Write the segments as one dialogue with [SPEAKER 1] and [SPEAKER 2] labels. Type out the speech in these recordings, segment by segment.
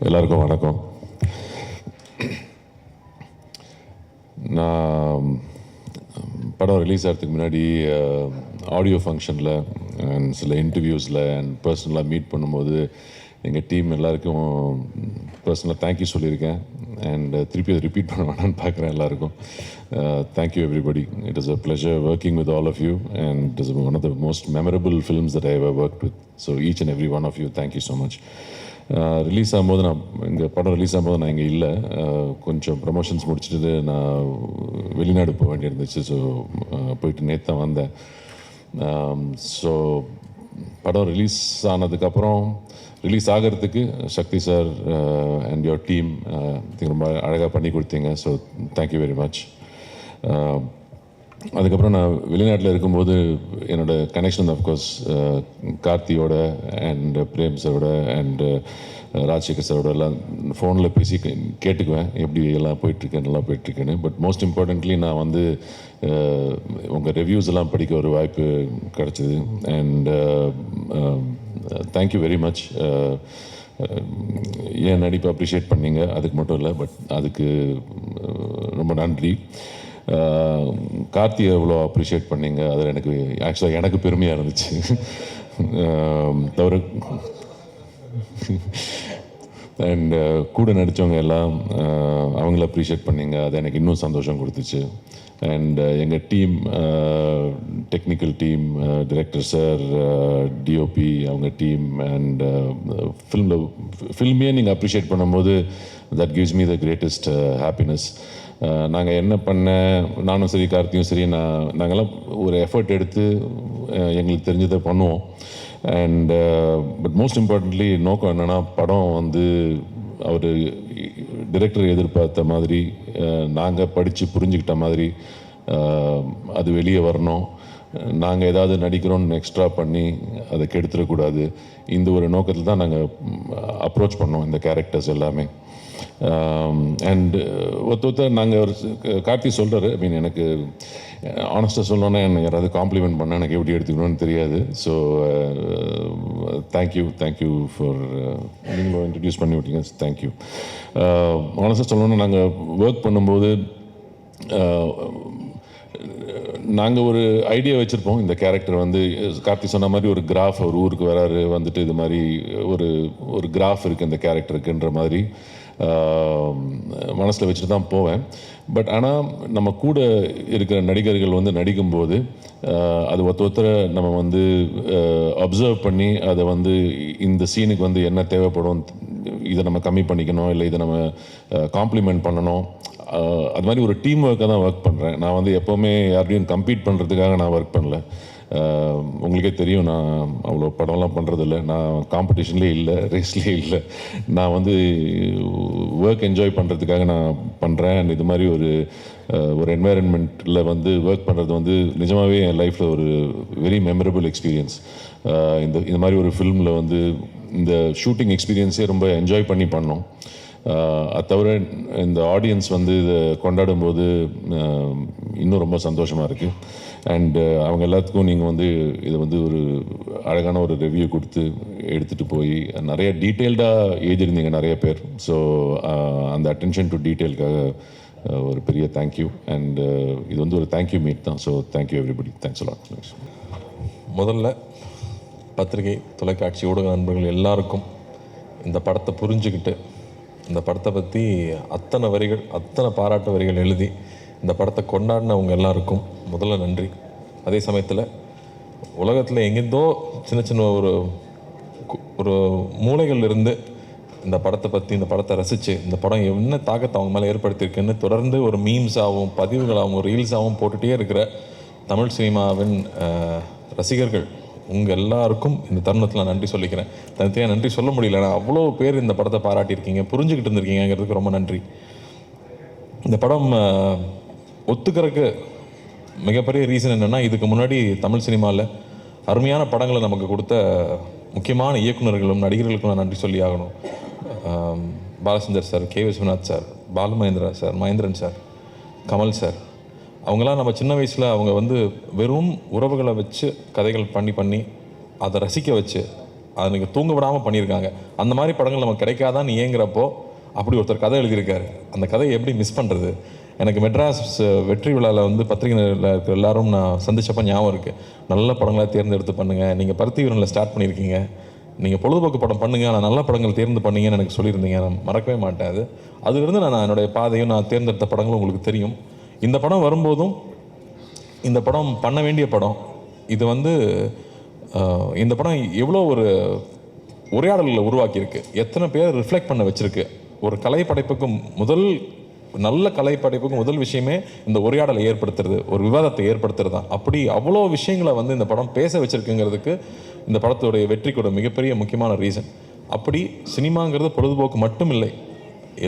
[SPEAKER 1] எல்லாருக்கும் வணக்கம். நான் படம் ரிலீஸ் ஆகிறதுக்கு முன்னாடி ஆடியோ ஃபங்க்ஷனில் அண்ட் சில இன்டர்வியூஸில் அண்ட் பர்சனலாக மீட் பண்ணும்போது எங்கள் டீம் எல்லாருக்கும் பர்சனலாக தேங்க்யூ சொல்லியிருக்கேன். அண்ட் திருப்பி அதை ரிப்பீட் பண்ண வேணான்னு பார்க்குறேன் எல்லாருக்கும். Thank you everybody. It is a pleasure working with all of you and it is one of the most memorable films that I have worked with. So each and every one of you thank you so much. Release ஆகும்போது நான் இந்த படம் release ஆகும்போது நான் இங்கே இல்லை, கொஞ்சம் promotions முடிச்சுட்டு நான் வெளிநாடு போக வேண்டியிருந்துச்சு. ஸோ போயிட்டு நேற்று தான் வந்தேன். ஸோ படம் ரிலீஸ் ஆனதுக்கப்புறம் ரிலீஸ் ஆகிறதுக்கு சக்தி சார் அண்ட் யுவர் டீம் ரொம்ப அழகாக பண்ணி கொடுத்தீங்க. So thank you very much. அதுக்கப்புறம் நான் வெளிநாட்டில் இருக்கும்போது என்னோடய கனெக்ஷன் ஆஃப்கோர்ஸ் கார்த்தியோட அண்ட் பிரேம் சாரோட அண்ட் ராஜசேகர் சாரோட எல்லாம் ஃபோனில் பேசி கேட்டுக்குவேன் எப்படி எல்லாம் போயிட்டுருக்கேன், நல்லா போயிட்டுருக்கேன்னு. பட் மோஸ்ட் இம்பார்ட்டண்ட்லி நான் வந்து உங்கள் ரிவ்யூஸ் எல்லாம் படிக்க ஒரு வாய்ப்பு கிடச்சிது. And thank you very much. என் நடிப்பை அப்ரிஷியேட் பண்ணீங்க, அதுக்கு மட்டும் இல்லை, பட் அதுக்கு ரொம்ப நன்றி. கார்த்தியை எவ்வளோ அப்ரிஷியேட் பண்ணீங்க, அதில் எனக்கு ஆக்சுவலாக எனக்கு பெருமையாக இருந்துச்சு. தவிர அண்ட் கூட நடித்தவங்க எல்லாம் அவங்கள அப்ரிஷியேட் பண்ணீங்க, அது எனக்கு இன்னும் சந்தோஷம் கொடுத்துச்சு. அண்ட் எங்கள் team, technical team, director sir, DOP அவங்க டீம் அண்ட் ஃபில்மே நீங்கள் அப்ரிஷியேட் பண்ணும்போது that gives me the greatest happiness. நாங்கள் என்ன பண்ண, நானும் சரி கார்த்தியும் சரி, நாங்கள்லாம் ஒரு எஃபர்ட் எடுத்து எங்களுக்கு தெரிஞ்சதை பண்ணுவோம். அண்ட் பட் மோஸ்ட் இம்பார்ட்டன்ட்லி நோக்கம் என்னென்னா, படம் வந்து அவர் டிரெக்டர் எதிர்பார்த்த மாதிரி நாங்கள் படித்து புரிஞ்சுக்கிட்ட மாதிரி அது வெளியே வரணும். நாங்கள் ஏதாவது நடிக்கிறோன்னு எக்ஸ்ட்ரா பண்ணி அதை கெடுத்துடக்கூடாது. இந்த ஒரு நோக்கத்தில் தான் நாங்கள் அப்ரோச் பண்ணோம் இந்த கேரக்டர்ஸ் எல்லாமே. அண்ட் ஒருத்தர் நாங்கள் ஒரு கார்த்தி சொல்கிறாரு, ஐ மீன் எனக்கு ஆனஸ்ட்டாக சொல்லணுன்னா எனக்கு யாராவது காம்ப்ளிமெண்ட் பண்ணால் எனக்கு எப்படி எடுத்துக்கணும்னு தெரியாது. ஸோ தேங்க்யூ ஃபார் நீங்களும் இன்ட்ரடியூஸ் பண்ணி விட்டீங்க. தேங்க்யூ. ஆனஸ்ட்டாக சொல்லணுன்னா நாங்கள் ஒர்க் பண்ணும்போது நாங்கள் ஒரு ஐடியா வச்சுருப்போம். இந்த கேரக்டர் வந்து கார்த்தி சொன்ன மாதிரி ஒரு கிராஃப், ஒரு ஊருக்கு வராரு, வந்துட்டு இது மாதிரி ஒரு கிராஃப் இருக்குது இந்த கேரக்டருக்குன்ற மாதிரி மனசில் வச்சுட்டு தான் போவேன். பட் ஆனால் நம்ம கூட இருக்கிற நடிகர்கள் வந்து நடிக்கும்போது அது ஒருத்தரை நம்ம வந்து அப்சர்வ் பண்ணி அதை வந்து இந்த சீனுக்கு வந்து என்ன தேவைப்படும், இதை நம்ம கம்மி பண்ணிக்கணும், இல்லை இதை நம்ம காம்ப்ளிமெண்ட் பண்ணணும், அது மாதிரி ஒரு டீம் ஒர்க்காக தான் ஒர்க் பண்ணுறேன். நான் வந்து எப்போவுமே யார்டையும் கம்பீட் பண்ணுறதுக்காக நான் ஒர்க் பண்ணல. உங்களுக்கே தெரியும், நான் அவ்வளோ படம்லாம் பண்ணுறதில்ல, நான் காம்படிஷன்லேயே இல்லை, ரேஸ்லேயே இல்லை. நான் வந்து ஒர்க் என்ஜாய் பண்ணுறதுக்காக நான் பண்ணுறேன். அண்ட் இது மாதிரி ஒரு என்வாயரன்மெண்ட்டில் வந்து ஒர்க் பண்ணுறது வந்து நிஜமாகவே என் லைஃப்பில் ஒரு வெரி மெமரபிள் எக்ஸ்பீரியன்ஸ். இந்த மாதிரி ஒரு ஃபில்மில் வந்து இந்த ஷூட்டிங் எக்ஸ்பீரியன்ஸே ரொம்ப என்ஜாய் பண்ணி பண்ணோம். அது தவிர இந்த ஆடியன்ஸ் வந்து இதை கொண்டாடும் போது இன்னும் ரொம்ப சந்தோஷமாக இருக்குது. அண்டு அவங்க எல்லாத்துக்கும் நீங்கள் வந்து இதை வந்து ஒரு அழகான ஒரு ரிவ்யூ கொடுத்து எடுத்துகிட்டு போய் நிறைய டீட்டெயில்டாக எழுதியிருந்தீங்க நிறைய பேர். ஸோ அந்த அட்டென்ஷன் டு டீட்டெயிலுக்காக ஒரு பெரிய தேங்க்யூ. அண்டு இது வந்து ஒரு தேங்க்யூ மீட் தான். So thank you everybody. Thanks a lot.
[SPEAKER 2] முதல்ல பத்திரிகை, தொலைக்காட்சி, ஊடக நண்பர்கள் எல்லாருக்கும் இந்த படத்தை புரிஞ்சுக்கிட்டு இந்த படத்தை பற்றி அத்தனை வரிகள், அத்தனை பாராட்டு வரிகள் எழுதி இந்த படத்தை கொண்டாடினவங்க எல்லாருக்கும் முதல்ல நன்றி. அதே சமயத்தில் உலகத்தில் எங்கேருந்தோ சின்ன சின்ன ஒரு மூலைகள் இருந்து இந்த படத்தை பற்றி, இந்த படத்தை ரசித்து இந்த படம் என்ன தாக்கத்தை அவங்க மேலே ஏற்படுத்தியிருக்குன்னு தொடர்ந்து ஒரு மீம்ஸாகவும் பதிவுகளாகவும் ரீல்ஸாகவும் போட்டுகிட்டே இருக்கிற தமிழ் சினிமாவின் ரசிகர்கள் உங்கள் எல்லாருக்கும் இந்த தருணத்தில் நான் நன்றி சொல்லிக்கிறேன். தனித்தனியாக நன்றி சொல்ல முடியல. நான் அவ்வளோ பேர் இந்த படத்தை பாராட்டியிருக்கீங்க, புரிஞ்சுக்கிட்டு இருந்திருக்கீங்கிறதுக்கு ரொம்ப நன்றி. இந்த படம் ஒத்துக்கிறதுக்கு மிகப்பெரிய ரீசன் என்னென்னா, இதுக்கு முன்னாடி தமிழ் சினிமாவில் அருமையான படங்களை நமக்கு கொடுத்த முக்கியமான இயக்குநர்களும் நடிகர்களுக்கும் நான் நன்றி சொல்லி ஆகணும். Balachander sir, K Viswanath sir, Balu Mahendra sir, Mahendran sir, Kamal sir, அவங்களாம் நம்ம சின்ன வயசில் அவங்க வந்து வெறும் உறவுகளை வச்சு கதைகள் பண்ணி அதை ரசிக்க வச்சு அதை நீங்கள் தூங்க விடாமல் பண்ணியிருக்காங்க. அந்த மாதிரி படங்கள் நமக்கு கிடைக்காதான்னு ஏங்குறப்போ அப்படி ஒருத்தர் கதை எழுதியிருக்காரு. அந்த கதையை எப்படி மிஸ் பண்ணுறது? எனக்கு மெட்ராஸ் வெற்றி விழாவில் வந்து பத்திரிகையில் இருக்கிற எல்லாரும் நான் சந்திச்சப்போ ஞாபகம் இருக்குது. நல்ல படங்களாக தேர்ந்தெடுத்து பண்ணுங்கள், நீங்கள் பருத்தி வீரனில் ஸ்டார்ட் பண்ணியிருக்கீங்க, நீங்கள் பொழுதுபோக்கு படம் பண்ணுங்கள், ஆனால் நல்ல படங்கள் தேர்ந்து பண்ணீங்கன்னு எனக்கு சொல்லியிருந்தீங்க. நான் மறக்கவே மாட்டேன். அதுலேருந்து நான் என்னுடைய பாதையும் நான் தேர்ந்தெடுத்த படங்களும் உங்களுக்கு தெரியும். இந்த படம் வரும்போதும் இந்த படம் பண்ண வேண்டிய படம் இது வந்து இந்த படம் எவ்வளோ ஒரு உரையாடல்களை உருவாக்கியிருக்கு, எத்தனை பேர் ரிஃப்ளெக்ட் பண்ண வச்சுருக்கு. ஒரு கலைப்படைப்புக்கும் நல்ல கலைப்படைப்புக்கும் முதல் விஷயமே இந்த உரையாடலை ஏற்படுத்துறது, ஒரு விவாதத்தை ஏற்படுத்துறது தான். அப்படி அவ்வளோ விஷயங்களை வந்து இந்த படம் பேச வச்சுருக்குங்கிறதுக்கு இந்த படத்துடைய வெற்றிக்கூட மிகப்பெரிய முக்கியமான ரீசன். அப்படி சினிமாங்கிறது பொழுதுபோக்கு மட்டும் இல்லை,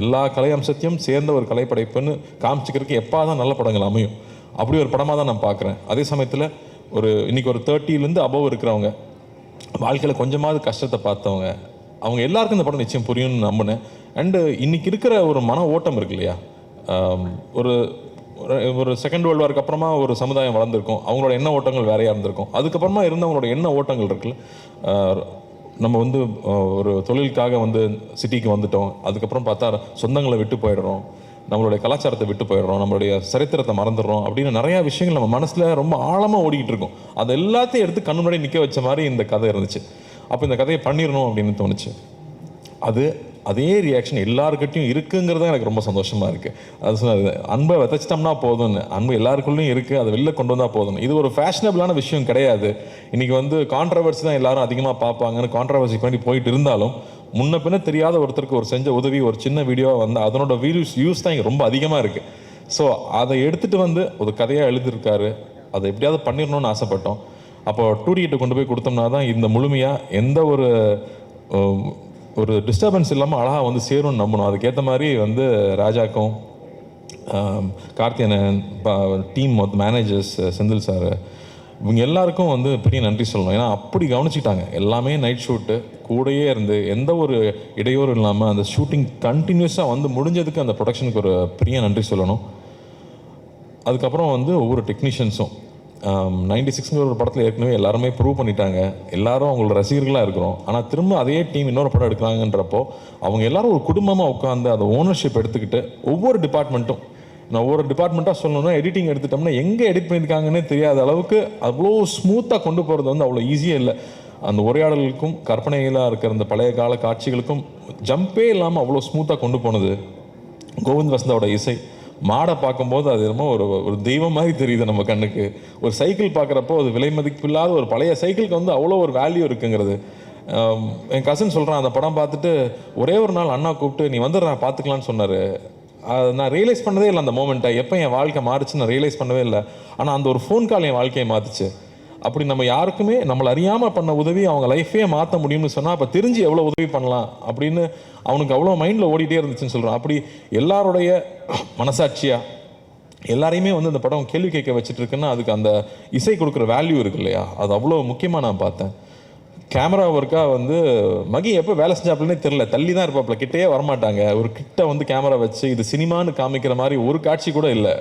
[SPEAKER 2] எல்லா கலை அம்சத்தையும் சேர்ந்த ஒரு கலைப்படைப்புன்னு காமிச்சிக்கிறதுக்கு எப்போ தான் நல்ல படங்கள் அமையும். அப்படி ஒரு படமாக தான் நான் பார்க்குறேன். அதே சமயத்தில் இன்றைக்கி ஒரு 30லேருந்து அபவ் இருக்கிறவங்க, வாழ்க்கையில் கொஞ்சமாவது கஷ்டத்தை பார்த்தவங்க, அவங்க எல்லாருக்கும் இந்த படம் நிச்சயம் புரியும்னு நம்பினேன். அண்டு இன்றைக்கி இருக்கிற ஒரு மன ஓட்டம் இருக்கு இல்லையா, ஒரு செகண்ட் வேர்ல்டு வார்க்கு அப்புறமா ஒரு சமுதாயம் வளர்ந்துருக்கும், அவங்களோட எண்ண ஓட்டங்கள் வேறையாக இருந்திருக்கும். அதுக்கப்புறமா இருந்தவங்களோட எண்ண ஓட்டங்கள் இருக்குல்ல, நம்ம வந்து ஒரு தொழிலுக்காக வந்து சிட்டிக்கு வந்துட்டோம், அதுக்கப்புறம் பார்த்தா சொந்தங்களை விட்டு போயிடுறோம், நம்மளுடைய கலாச்சாரத்தை விட்டு போயிடுறோம், நம்மளுடைய சரித்திரத்தை மறந்துடுறோம் அப்படின்னு நிறையா விஷயங்கள் நம்ம மனசில் ரொம்ப ஆழமாக ஓடிக்கிட்டு இருக்கோம். அது எல்லாத்தையும் எடுத்து கண்ணு முன்னாடி நிற்க வச்ச மாதிரி இந்த கதை இருந்துச்சு. அப்போ இந்த கதையை பண்ணிடணும் அப்படின்னு தோணுச்சு. அதே ரியாக்ஷன் எல்லாருக்கிட்டையும் இருக்குங்கிறது எனக்கு ரொம்ப சந்தோஷமாக இருக்குது. அது சொன்னது, அன்பை விதைச்சிட்டோம்னா போதும்னு, அன்பு எல்லாருக்குள்ளேயும் இருக்குது, அதை வெளில கொண்டு வந்தால் போதும். இது ஒரு ஃபேஷனபிளான விஷயம் கிடையாது. இன்றைக்கி வந்து கான்ட்ரவர்சி தான் எல்லாரும் அதிகமாக பார்ப்பாங்கன்னு கான்ட்ரவர்சி பண்ணி போயிட்டு இருந்தாலும், முன்ன பின்ன தெரியாத ஒருத்தருக்கு ஒரு செஞ்ச உதவி, ஒரு சின்ன வீடியோவாக வந்து அதனோட யூஸ் தான் இங்கே ரொம்ப அதிகமாக இருக்குது. ஸோ அதை எடுத்துகிட்டு வந்து ஒரு கதையாக எழுதியிருக்காரு. அதை எப்படியாவது பண்ணிடணும்னு ஆசைப்பட்டோம். அப்போ 2D கொண்டு போய் கொடுத்தோம்னா தான் இந்த முழுமையாக எந்த ஒரு டிஸ்டர்பன்ஸ் இல்லாமல் அழகாக வந்து சேரும்னு நம்பணும். அதுக்கேற்ற மாதிரி வந்து ராஜாக்கும் Karthiyanan team managers Senthil sir இவங்க எல்லாருக்கும் வந்து பெரிய நன்றி சொல்லணும். ஏன்னா அப்படி கவனிச்சிட்டாங்க. எல்லாமே நைட் ஷூட்டு கூடயே இருந்து எந்த ஒரு இடையூறும் இல்லாமல் அந்த ஷூட்டிங் கண்டினியூஸாக வந்து முடிஞ்சதுக்கு அந்த ப்ரொடக்ஷனுக்கு ஒரு பெரிய நன்றி சொல்லணும். அதுக்கப்புறம் வந்து ஒவ்வொரு டெக்னீஷியன்ஸும் 96ங்கிற ஒரு படத்தில் ஏற்கனவே எல்லாருமே ப்ரூவ் பண்ணிட்டாங்க, எல்லாரும் அவங்களோட ரசிகர்களாக இருக்கிறோம். ஆனால் திரும்ப அதே டீம் இன்னொரு படம் எடுக்கிறாங்கன்றப்போ அவங்க எல்லாரும் ஒரு குடும்பமாக உட்காந்து அதை ஓனர்ஷிப் எடுத்துக்கிட்டு ஒவ்வொரு டிபார்ட்மெண்ட்டாக சொல்லணும்னா எடிட்டிங் எடுத்துட்டோம்னா எங்கே எடிட் பண்ணியிருக்காங்கன்னே தெரியாத அளவுக்கு அவ்வளோ ஸ்மூத்தாக கொண்டு போகிறது வந்து அவ்வளோ ஈஸியாக இல்லை. அந்த உரையாடலுக்கும் கற்பனைகளாக இருக்கிற அந்த பழைய கால காட்சிகளுக்கும் ஜம்பே இல்லாமல் அவ்வளோ ஸ்மூத்தாக கொண்டு போனது கோவிந்த் வசந்தாவோட இசை. மாடை பார்க்கும்போது அது என்னமோ ஒரு தெய்வம் மாதிரி தெரியுது நம்ம கண்ணுக்கு. ஒரு சைக்கிள் பார்க்குறப்போ அது விலை மதிப்பில்லாத ஒரு பழைய சைக்கிளுக்கு வந்து அவ்வளோ ஒரு வேல்யூ இருக்குங்கிறது. என் கசின் சொல்கிறான், அந்த படம் பார்த்துட்டு ஒரே ஒரு நாள் அண்ணா கூப்பிட்டு நீ வந்துடுறா பார்த்துக்கலான்னு சொன்னார். நான் ரியலைஸ் பண்ணதே இல்லை அந்த மோமெண்ட்டை, எப்போ என் வாழ்க்கை மாறுச்சுன்னு நான் ரியலைஸ் பண்ணவே இல்லை. ஆனால் அந்த ஒரு ஃபோன் கால் என் வாழ்க்கையை மாற்றுச்சு. அப்படி நம்ம யாருக்குமே நம்மளை அறியாமல் பண்ண உதவி அவங்க லைஃபே மாற்ற முடியும்னு சொன்னால் அப்போ தெரிஞ்சு எவ்வளோ உதவி பண்ணலாம் அப்படின்னு அவனுக்கு அவ்வளோ மைண்டில் ஓடிட்டே இருந்துச்சுன்னு சொல்கிறான். அப்படி எல்லாருடைய மனசாட்சியாக எல்லாரையுமே வந்து இந்த படம் கேள்வி கேட்க வச்சுட்டு இருக்குன்னா அதுக்கு அந்த இசை கொடுக்குற வேல்யூ இருக்கு இல்லையா, அது அவ்வளோ முக்கியமாக நான் பார்த்தேன். கேமரா ஒர்க்காக வந்து மகி எப்போ வேலை செஞ்சாப்புலனே தெரில, தள்ளி தான் இருப்பாப்புல, கிட்டே வரமாட்டாங்க. ஒரு கிட்ட வந்து கேமரா வச்சு இது சினிமான்னு காமிக்கிற மாதிரி ஒரு காட்சி கூட இல்லை,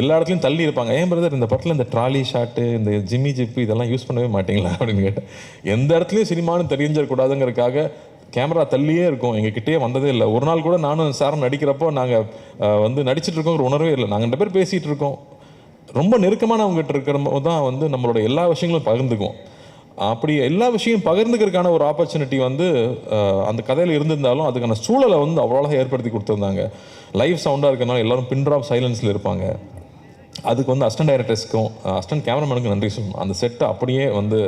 [SPEAKER 2] எல்லா இடத்துலையும் தள்ளி இருப்பாங்க. ஏன் பிரதர் இந்த படத்தில் இந்த ட்ராலி ஷாட்டு இந்த ஜிம்மி ஜிப்பு இதெல்லாம் யூஸ் பண்ணவே மாட்டிங்களா அப்படின்னு கேட்டேன். எந்த இடத்துலையும் சினிமான்னு தெரிஞ்சிடக்கூடாதுங்கிறதுக்காக கேமரா தள்ளியே இருக்கும், எங்கள் கிட்டே வந்ததே இல்லை. ஒரு நாள் கூட நானும் சாரும் நடிக்கிறப்போ நாங்கள் வந்து நடிச்சிட்டு இருக்கோங்கிற உணர்வே இல்லை. நாங்கள் 2 பேர் பேசிகிட்டு இருக்கோம், ரொம்ப நெருக்கமானவங்ககிட்ட இருக்கிற தான் வந்து நம்மளோட எல்லா விஷயங்களும் பகிர்ந்துக்குவோம். அப்படி எல்லா விஷயம் பகிர்ந்துக்கிறதுக்கான ஒரு ஆப்பர்ச்சுனிட்டி வந்து அந்த கதையில் இருந்திருந்தாலும் அதுக்கான சூழலை வந்து அவ்வளோ ஏற்படுத்தி கொடுத்துருந்தாங்க. லைவ் சவுண்டாக இருக்கிறனால எல்லோரும் பின் ட்ராப் சைலன்ஸில் இருப்பாங்க. அதுக்கு வந்து அசிஸ்டன்ட் டைரக்டர்ஸ்க்கும் அசிஸ்டன்ட் கேமராமேனுக்கும் நன்றி சொல்லணும். அந்த செட்டை அப்படியே வந்து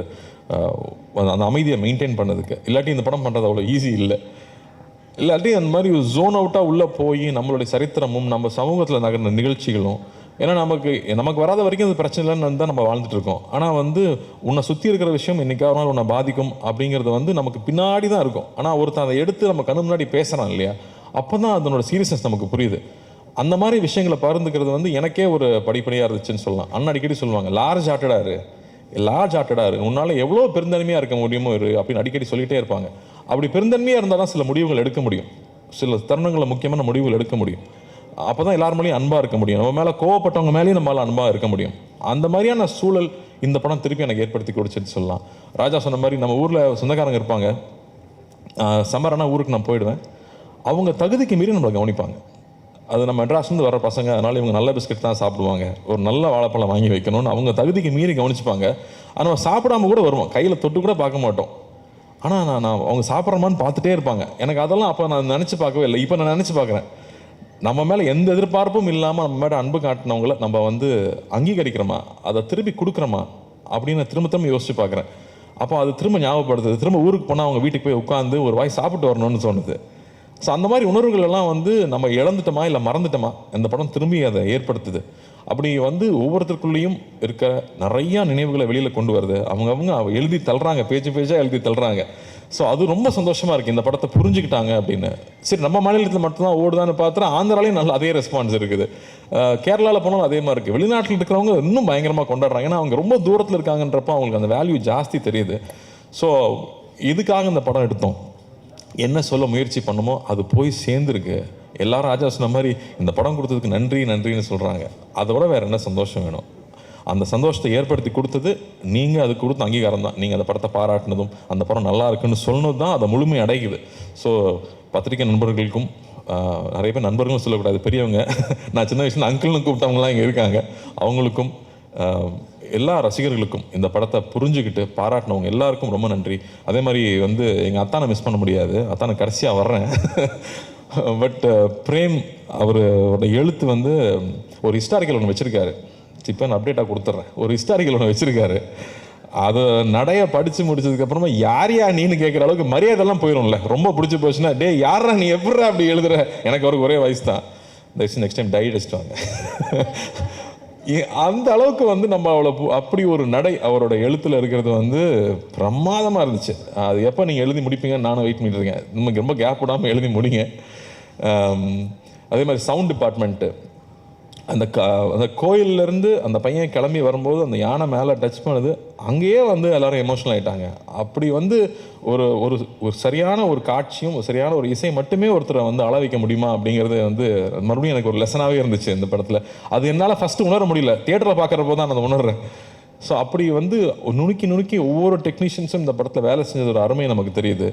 [SPEAKER 2] அந்த அமைதியை மெயின்டைன் பண்ணதுக்கு. இல்லாட்டி இந்த படம் பண்ணுறது அவ்வளோ ஈஸி இல்லை. இல்லாட்டி அந்த மாதிரி ஜோன் அவுட்டாக உள்ளே போய் நம்மளுடைய சரித்திரமும் நம்ம சமூகத்தில் நகர்ந்த நிகழ்ச்சிகளும், ஏன்னா நமக்கு வராத வரைக்கும் அது பிரச்சனை இல்லைன்னு தான் நம்ம வாழ்ந்துட்டு இருக்கோம். ஆனால் வந்து உன்னை சுற்றி இருக்கிற விஷயம் என்றைக்காவது நாள் உன்னை பாதிக்கும் அப்படிங்கிறது வந்து நமக்கு பின்னாடி தான் இருக்கும். ஆனால் ஒருத்தன் அதை எடுத்து நம்ம கண்ணு முன்னாடி பேசுகிறான் இல்லையா, அப்போ தான் அதனோட சீரியஸ்னஸ் நமக்கு புரியுது. அந்த மாதிரி விஷயங்களை பகிர்ந்துக்கிறது வந்து எனக்கே ஒரு படிப்படியாக இருந்துச்சுன்னு சொல்லலாம். அண்ணா அடிக்கடி சொல்லுவாங்க, லார்ஜ் ஹார்ட்டடாக உன்னால் எவ்வளோ பெருந்தன்மையாக இருக்க முடியுமோ அப்படின்னு அடிக்கடி சொல்லிகிட்டே இருப்பாங்க. அப்படி பெருந்தன்மையாக இருந்தால் தான் சில முடிவுகள் எடுக்க முடியும், சில தருணங்களில் முக்கியமான முடிவுகள் எடுக்க முடியும். அப்போ தான் எல்லார் மேலேயும் அன்பாக இருக்க முடியும், நம்ம மேலே கோவப்பட்டவங்க மேலேயும் நம்மளால் அன்பாக இருக்க முடியும். அந்த மாதிரியான சூழல் இந்த படம் திருப்பி எனக்கு ஏற்படுத்தி கொடுத்துட்டு சொல்லலாம். ராஜா சொன்ன மாதிரி நம்ம ஊரில் சொந்தக்காரங்க இருப்பாங்க, சம்மரானா ஊருக்கு நான் போயிடுவேன், அவங்க தகுதிக்கு மீறி நம்மளை கவனிப்பாங்க. அது நம்ம மெட்ராஸ்லேருந்து வர பசங்க, அதனால் இவங்க நல்ல பிஸ்கட் தான் சாப்பிடுவாங்க, ஒரு நல்ல வாழைப்பழம் வாங்கி வைக்கணும்னு அவங்க தகுதிக்கு மீறி கவனிச்சுப்பாங்க. ஆனால் சாப்பிடாம கூட வருவோம், கையில் தொட்டு கூட பார்க்க மாட்டோம். ஆனால் நான் அவங்க சாப்பிட்றமான்னு பார்த்துட்டே இருப்பாங்க. எனக்கு அதெல்லாம் அப்போ நான் நினச்சி பார்க்கவே இல்லை, இப்போ நான் நினச்சி பார்க்குறேன். நம்ம மேலே எந்த எதிர்பார்ப்பும் இல்லாமல் நம்ம மேலே அன்பு காட்டினவங்கள நம்ம வந்து அங்கீகரிக்கிறோமா, அதை திருப்பி கொடுக்குறோமா அப்படின்னு திரும்ப திரும்ப யோசிச்சு பார்க்குறேன். அப்போ அது திரும்ப ஞாபகப்படுத்துது. திரும்ப ஊருக்கு போனால் அவங்க வீட்டுக்கு போய் உட்காந்து ஒரு வாய் சாப்பிட்டு வரணும்னு தோணுது. ஸோ அந்த மாதிரி உணர்வுகள் எல்லாம் வந்து நம்ம இழந்துட்டோமா இல்லை மறந்துட்டோமா, இந்த படம் திரும்பி அதை ஏற்படுத்துது. அப்படி வந்து ஒவ்வொருத்தருக்குள்ளேயும் இருக்க நிறையா நினைவுகளை வெளியில் கொண்டு வருது. அவங்க எழுதி தள்ளுறாங்க, பேஜாக எழுதி தள்ளுறாங்க. ஸோ அது ரொம்ப சந்தோஷமாக இருக்குது, இந்த படத்தை புரிஞ்சுக்கிட்டாங்க அப்படின்னு. சரி, நம்ம மாநிலத்தில் மட்டும்தான் ஓடுதான்னு பார்த்தா ஆந்திராலையும் நல்ல அதே ரெஸ்பான்ஸ் இருக்குது, கேரளாவில் போனாலும் அதே மாதிரி இருக்குது. வெளிநாட்டில் இருக்கிறவங்க இன்னும் பயங்கரமாக கொண்டாடுறாங்க. ஏன்னா அவங்க ரொம்ப தூரத்தில் இருக்காங்கன்றப்போ அவங்களுக்கு அந்த வேல்யூ ஜாஸ்தி தெரியுது. ஸோ இதுக்காக இந்த படம் எடுத்தோம். என்ன சொல்ல முயற்சி பண்ணுமோ அது போய் சேர்ந்துருக்கு. எல்லாரும் ராஜா சொன்ன மாதிரி இந்த படம் கொடுத்ததுக்கு நன்றின்னு சொல்கிறாங்க. அதை விட வேறு என்ன சந்தோஷம் வேணும்? அந்த சந்தோஷத்தை ஏற்படுத்தி கொடுத்தது நீங்கள், அது கொடுத்த அங்கீகாரம் தான். நீங்கள் அந்த படத்தை பாராட்டினதும் அந்த படம் நல்லா இருக்குன்னு சொன்னது தான் அதை முழுமை அடைக்குது. ஸோ பத்திரிகை நண்பர்களுக்கும், நிறைய பேர் நண்பர்களும் சொல்லக்கூடாது, பெரியவங்க, நான் சின்ன வயசுல அங்கிள்னு கூப்பிட்டவங்களாம் இங்கே இருக்காங்க, அவங்களுக்கும் எல்லா ரசிகர்களுக்கும் இந்த படத்தை புரிஞ்சுக்கிட்டு பாராட்டினவங்க எல்லாருக்கும் ரொம்ப நன்றி. அதே மாதிரி வந்து எங்கள் அத்தானை மிஸ் பண்ண முடியாது, அத்தானை கடைசியாக வர்றேன். பட் பிரேம் அவரோட எழுத்து வந்து ஒரு ஹிஸ்டாரிக்கல் ஒன்று வச்சுருக்காரு. இப்போ நான் அப்டேட்டாக கொடுத்துட்றேன். ஒரு ஹிஸ்டாரிக்கல் ஒன்று வச்சுருக்காரு. அதை நடைய படித்து முடிச்சதுக்கப்புறமா யாரையா நீன்னு கேட்குற அளவுக்கு மரியாதைலாம் போயிடும்ல. ரொம்ப பிடிச்சி போச்சுன்னா, டே யாரா நீ எப்படா அப்படி எழுதுற, எனக்கு அவருக்கு ஒரே வயசு தான், நெக்ஸ்ட் டைம் டை அடிச்சிட்டாங்க. அந்த அளவுக்கு வந்து நம்ம அப்படி ஒரு நடை அவரோட எழுத்தில் இருக்கிறது வந்து பிரமாதமாக இருந்துச்சு. அது எப்போ நீங்கள் எழுதி முடிப்பீங்கன்னு நானும் வெயிட் பண்ணிட்டு இருக்கேன். நமக்கு ரொம்ப கேப் விடாமல் எழுதி முடிங்க. அதே மாதிரி சவுண்ட் டிபார்ட்மெண்ட்டு, அந்த கோயிலேருந்து அந்த பையன் கிளம்பி வரும்போது அந்த யானை மேலே டச் பண்ணுது, அங்கேயே வந்து எல்லோரும் எமோஷனல் ஆகிட்டாங்க. அப்படி வந்து ஒரு ஒரு ஒரு சரியான ஒரு காட்சியும் சரியான ஒரு இசை மட்டுமே ஒருத்தரை வந்து அள வைக்க முடியுமா அப்படிங்கிறது வந்து மறுபடியும் எனக்கு ஒரு லெசனாகவே இருந்துச்சு இந்த படத்தில். அது என்னால் ஃபஸ்ட்டு உணர முடியல, தியேட்டரில் பார்க்குறப்போ தான் நான் அதை உணர்றேன். ஸோ அப்படி வந்து நுணுக்கி ஒவ்வொரு டெக்னீஷியன்ஸும் இந்த படத்தில் வேலை செஞ்சது ஒரு அருமை நமக்கு தெரியுது.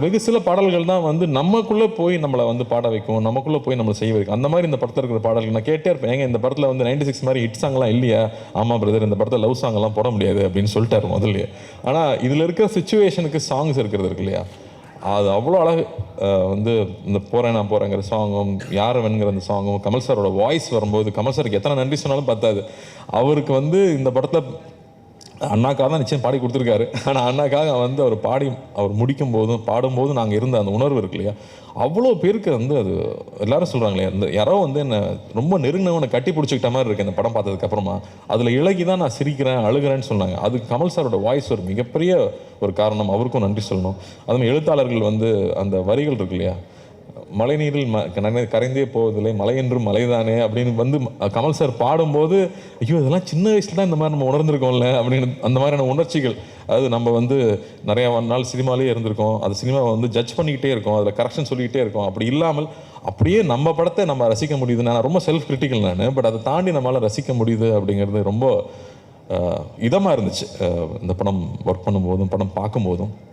[SPEAKER 2] வெகு சில பாடல்கள் தான் வந்து நமக்குள்ளே போய் நம்மளை வந்து பாட வைக்கும், நமக்குள்ளே போய் நம்மளை செய்ய வைக்கும். அந்த மாதிரி இந்த படத்தில் இருக்கிற பாடல்கள் நான் கேட்டே இருப்பேன். ஏங்க இந்த படத்தில் வந்து 96 மாதிரி ஹிட் சாங்லாம் இல்லையா? ஆமாம் பிரதர், இந்த படத்தில் லவ் சாங்லாம் போட முடியாது அப்படின்னு சொல்லிட்டாரு முதல்லையே. ஆனால் இதில் இருக்கிற சுச்சுவேஷனுக்கு சாங்ஸ் இருக்கிறது இருக்கு இல்லையா, அது அவ்வளோ அழகு. வந்து இந்த நான் போகிறேங்கிற சாங்கும், யாரவன்கிற அந்த சாங்கும், கமல் சாரோட வாய்ஸ் வரும்போது, கமல் சாருக்கு எத்தனை நன்றி சொன்னாலும் பத்தாது. அவருக்கு வந்து இந்த படத்தில் அண்ணாக்காக தான் நிச்சயம் பாடி கொடுத்துருக்காரு. ஆனால் அண்ணாக்காக வந்து அவர் முடிக்கும் போதும் பாடும்போதும் நாங்கள் இருந்த அந்த உணர்வு இருக்கு இல்லையா, அவ்வளோ பேருக்கு வந்து அது எல்லாரும் சொல்கிறாங்களே, அந்த யாரோ வந்து என்னை ரொம்ப நெருங்கினவனை கட்டி பிடிச்சிக்கிட்ட மாதிரி இருக்குது இந்த படம் பார்த்ததுக்கப்புறமா. அதில் இலகி தான் நான் சிரிக்கிறேன் அழுகிறேன்னு சொன்னாங்க. அது கமல் சாரோட வாய்ஸ் ஒரு மிகப்பெரிய ஒரு காரணம், அவருக்கும் நன்றி சொல்லணும். அதுமாதிரி எழுத்தாளர்கள் வந்து அந்த வரிகள் இருக்கு இல்லையா, மழை நீரில் கரைந்தே போவதில்லை, மலை என்றும் மலைதானே அப்படின்னு வந்து கமல் சார் பாடும்போது, ஐயோ இதெல்லாம் சின்ன வயசில் தான் இந்த மாதிரி நம்ம உணர்ந்துருக்கோம்ல அப்படின்னு அந்த மாதிரியான உணர்ச்சிகள். அதாவது நம்ம வந்து நிறையா நாள் சினிமாலேயே இருந்திருக்கோம், அது சினிமாவை வந்து ஜட்ஜ் பண்ணிக்கிட்டே இருக்கோம், அதில் கரெக்ஷன் சொல்லிக்கிட்டே இருக்கோம். அப்படி இல்லாமல் அப்படியே நம்ம படத்தை நம்ம ரசிக்க முடியுது. நான் ரொம்ப செல்ஃப் கிரிட்டிக்கல் நான், பட் அதை தாண்டி நம்மளால் ரசிக்க முடியுது அப்படிங்கிறது ரொம்ப இதமாக இருந்துச்சு இந்த படம் ஒர்க் பண்ணும்போதும் படம் பார்க்கும்போதும்.